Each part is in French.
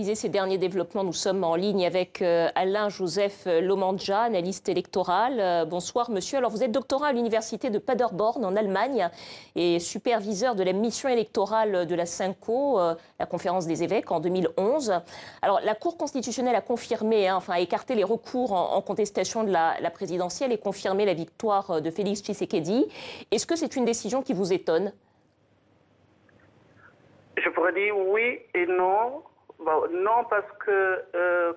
Ces derniers développements, nous sommes en ligne avec Alain-Joseph Lomandja, analyste électoral. Bonsoir monsieur. Alors vous êtes doctorat à l'université de Paderborn en Allemagne et superviseur de la mission électorale de la CINCO, la conférence des évêques, en 2011. Alors la Cour constitutionnelle a confirmé, a écarté les recours en contestation de la présidentielle et confirmé la victoire de Félix Tshisekedi. Est-ce que c'est une décision qui vous étonne? Je pourrais dire oui et non. Bon, non, parce que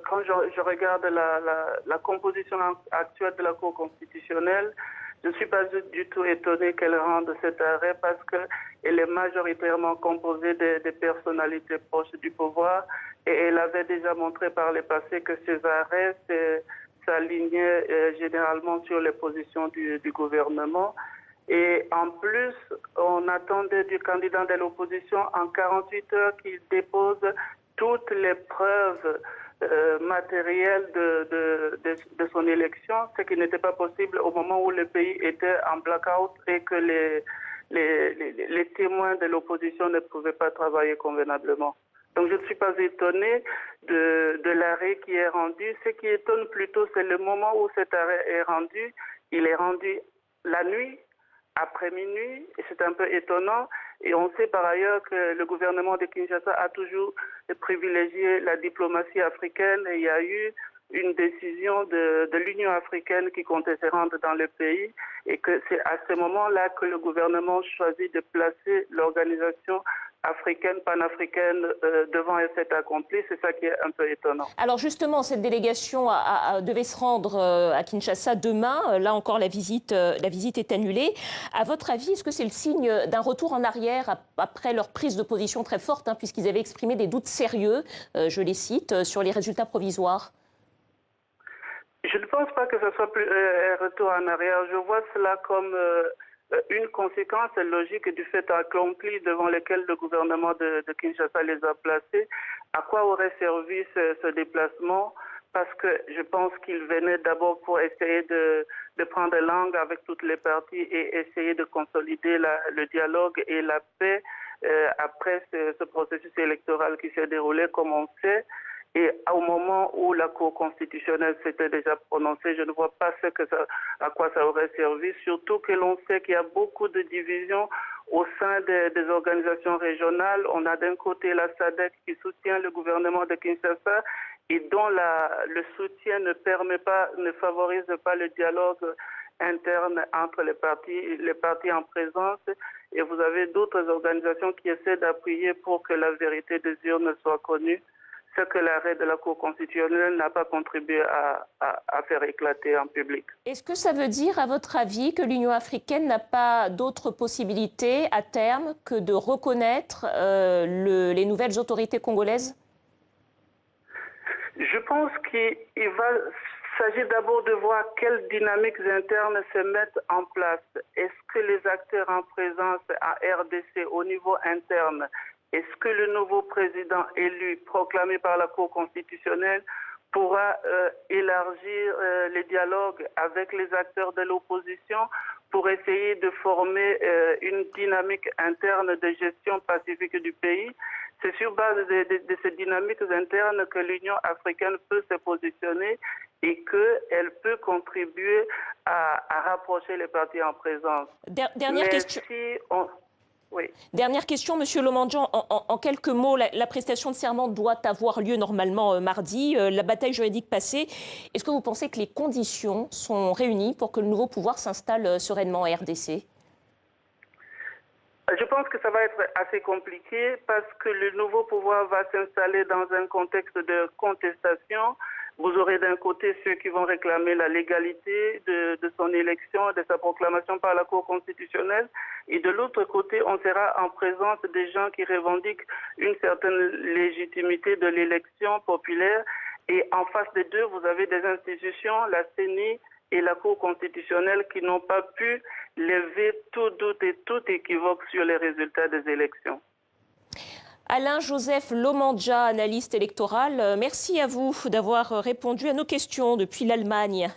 quand je regarde la composition actuelle de la Cour constitutionnelle, je ne suis pas du tout étonné qu'elle rende cet arrêt parce qu'elle est majoritairement composée des personnalités proches du pouvoir et elle avait déjà montré par le passé que ces arrêts s'alignaient généralement sur les positions du gouvernement. Et en plus, on attendait du candidat de l'opposition en 48 heures qu'il dépose toutes les preuves matérielles de son élection, ce qui n'était pas possible au moment où le pays était en blackout et que les témoins de l'opposition ne pouvaient pas travailler convenablement. Donc je ne suis pas étonné de l'arrêt qui est rendu. Ce qui étonne plutôt, c'est le moment où cet arrêt est rendu. Il est rendu la nuit, après minuit, et c'est un peu étonnant. Et on sait par ailleurs que le gouvernement de Kinshasa a toujours privilégié la diplomatie africaine et il y a eu une décision de l'Union africaine qui comptait se rendre dans le pays et que c'est à ce moment-là que le gouvernement choisit de placer l'organisation africaine, panafricaine devant un fait accompli. C'est ça qui est un peu étonnant. Alors justement, cette délégation devait se rendre à Kinshasa demain. Là encore, la visite est annulée. À votre avis, est-ce que c'est le signe d'un retour en arrière après leur prise de position très forte, puisqu'ils avaient exprimé des doutes sérieux, je les cite, sur les résultats provisoires? Je ne pense pas que ce soit plus un retour en arrière. Je vois cela comme une conséquence logique du fait accompli devant lequel le gouvernement de Kinshasa les a placés. À quoi aurait servi ce déplacement? Parce que je pense qu'ils venaient d'abord pour essayer de prendre langue avec toutes les parties et essayer de consolider le dialogue et la paix après ce processus électoral qui s'est déroulé, comme on sait. Et au moment où la Cour constitutionnelle s'était déjà prononcée, je ne vois pas à quoi ça aurait servi, surtout que l'on sait qu'il y a beaucoup de divisions au sein des organisations régionales. On a d'un côté la SADC qui soutient le gouvernement de Kinshasa et dont le soutien ne favorise pas le dialogue interne entre les partis en présence. Et vous avez d'autres organisations qui essaient d'appuyer pour que la vérité des urnes soit connue. Ce que l'arrêt de la Cour constitutionnelle n'a pas contribué à faire éclater en public. Est-ce que ça veut dire, à votre avis, que l'Union africaine n'a pas d'autre possibilité à terme que de reconnaître les nouvelles autorités congolaises? Je pense qu'il s'agit d'abord de voir quelles dynamiques internes se mettent en place. Est-ce que les acteurs en présence à RDC au niveau interne, est-ce que le nouveau président élu, proclamé par la Cour constitutionnelle, pourra élargir les dialogues avec les acteurs de l'opposition pour essayer de former une dynamique interne de gestion pacifique du pays? C'est sur base de ces dynamiques internes que l'Union africaine peut se positionner et qu'elle peut contribuer à rapprocher les partis en présence. Dernière question. Oui. Dernière question, Monsieur Lomandja, en quelques mots, la prestation de serment doit avoir lieu normalement mardi, la bataille juridique passée. Est-ce que vous pensez que les conditions sont réunies pour que le nouveau pouvoir s'installe sereinement à RDC? Je pense que ça va être assez compliqué parce que le nouveau pouvoir va s'installer dans un contexte de contestation. Vous aurez d'un côté ceux qui vont réclamer la légalité de son élection, de sa proclamation par la Cour constitutionnelle. Et de l'autre côté, on sera en présence des gens qui revendiquent une certaine légitimité de l'élection populaire. Et en face des deux, vous avez des institutions, la CENI et la Cour constitutionnelle, qui n'ont pas pu lever tout doute et tout équivoque sur les résultats des élections. Alain-Joseph Lomandja, analyste électoral, merci à vous d'avoir répondu à nos questions depuis l'Allemagne.